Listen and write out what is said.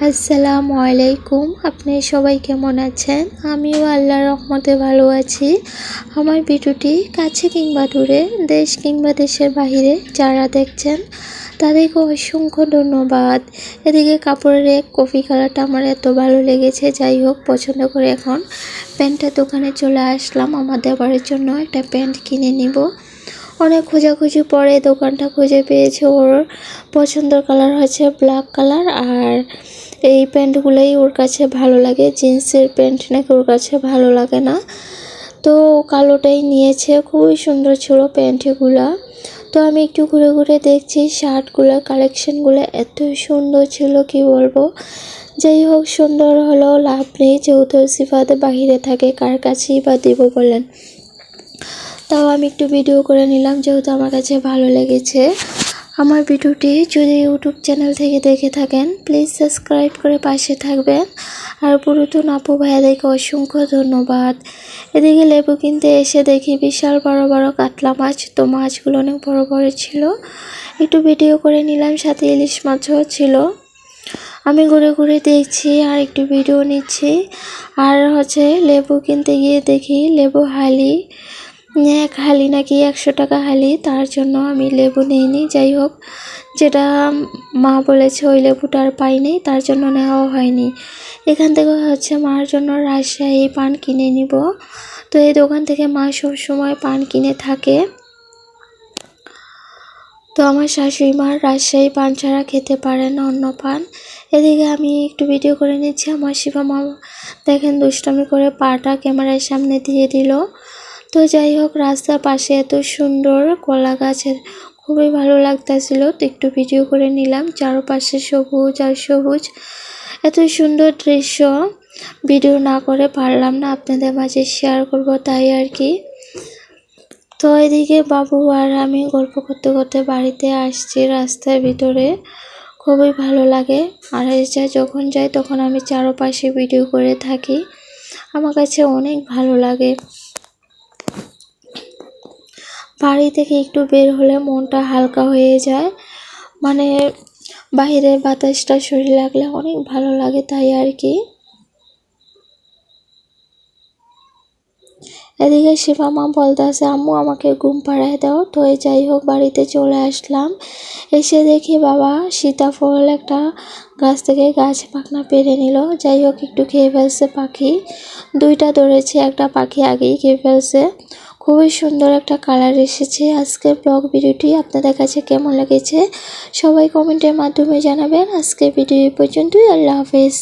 আসসালামু আলাইকুম। আপনি সবাই কেমন আছেন? আমিও আল্লাহর রহমতে ভালো আছি। আমার ভিডিওটি কাছে কিংবা দূরে, দেশ কিংবা দেশের বাইরে যারা দেখছেন তাদেরকে অসংখ্য ধন্যবাদ। এদিকে কাপড়ের এক কফি কালারটা আমার এত ভালো লেগেছে, যাই হোক পছন্দ করে এখন প্যান্টের দোকানে চলে আসলাম। আমার দেওয়ারের জন্য একটা প্যান্ট কিনে নিব। অনেক খোঁজাখুঁজি পরে দোকানটা খুঁজে পেয়েছে। ওর পছন্দের কালার হচ্ছে ব্ল্যাক কালার, আর এই প্যান্টগুলোই ওর কাছে ভালো লাগে। জিন্সের প্যান্ট নাকি ওর কাছে ভালো লাগে না, তো কালোটাই নিয়েছে। খুবই সুন্দর ছিল প্যান্টগুলা। তো আমি একটু ঘুরে ঘুরে দেখছি শার্টগুলো, কালেকশনগুলো এত সুন্দর ছিল কি বলবো। যাই হোক, সুন্দর হলেও লাভ নেই, যেহেতু সিফাতে বাহিরে থাকে, কার কাছেই বা দিব বলেন। তাও আমি একটু ভিডিও করে নিলাম, যেহেতু আমার কাছে ভালো লেগেছে। আমার ভিডিওটি যদি ইউটিউব চ্যানেল থেকে দেখে থাকেন প্লিজ সাবস্ক্রাইব করে পাশে থাকবেন। আর পুরাতন আপু ভাইয়াদেরকে অসংখ্য ধন্যবাদ। এদিকে লেবু কিনতে এসে দেখি বিশাল বড় বড় কাতলা মাছ, তো মাছগুলো অনেক বড় বড় ছিল। একটু ভিডিও করে নিলাম, সাথে ইলিশ মাছও ছিল। আমি ঘুরে ঘুরে দেখছি আর একটু ভিডিও নিচ্ছি। আর লেবু কিনতে গিয়ে দেখি লেবু হালি, এক হালি নাকি 100 টাকা হালি, তার জন্য আমি লেবু নিইনি। যাই হোক, যেটা মা বলেছে ওই লেবুটা আর পাইনি, তার জন্য নেওয়াও হয়নি। এখান থেকে মার জন্য রাজশাহী পান কিনে নিব। তো এই দোকান থেকে মা সব সময় পান কিনে থাকে। তো আমার শাশুড়ি মা রাজশাহী পান ছাড়া খেতে পারে না অন্য পান। এদিকে আমি একটু ভিডিও করে নিচ্ছি। আমার শিবা মা দেখেন দুষ্টামি করে পাটা ক্যামেরার সামনে দিয়ে দিল। তো যাই হোক, রাস্তার পাশে এত সুন্দর কলা গাছের খুবই ভালো লাগতেছিল, তো একটু ভিডিও করে নিলাম। চারপাশে সবুজ আর সবুজ, এত সুন্দর দৃশ্য ভিডিও না করে পারলাম না আপনাদের মাঝে শেয়ার করব, তাই আর কি। তো এদিকে বাবু আর আমি গল্প করতে করতে বাড়িতে আসছি রাস্তার ভিতরে। খুবই ভালো লাগে। আর যখন যাই তখন আমি চারপাশে ভিডিও করে থাকি, আমার কাছে অনেক ভালো লাগে। বাড়ি থেকে একটু বের হলে মনটা হালকা হয়ে যায়, মানে বাইরের বাতাসটা শরীরে লাগলে অনেক ভালো লাগে, তাই আর কি। এদিকে শিবা মা বলতেছে আম্মু আমাকে ঘুম পাড়ায় দাও। তো যাই হোক, বাড়িতে চলে আসলাম। এসে দেখি বাবা সীতাফল একটা গাছ থেকে গাছ পাখনা পেরে নিল। যাই হোক, একটু খেয়ে ফেলছে পাখি, দুইটা ধরেছে, একটা পাখি আগেই খেয়ে ফেলছে। খুবই সুন্দর একটা কালার এসেছে। আজকের ব্লগ ভিডিওটি আপনাদের কাছে কেমন লেগেছে সবাই কমেন্টের মাধ্যমে জানাবেন। আজকের ভিডিও পর্যন্তই। আল্লাহ হাফেজ।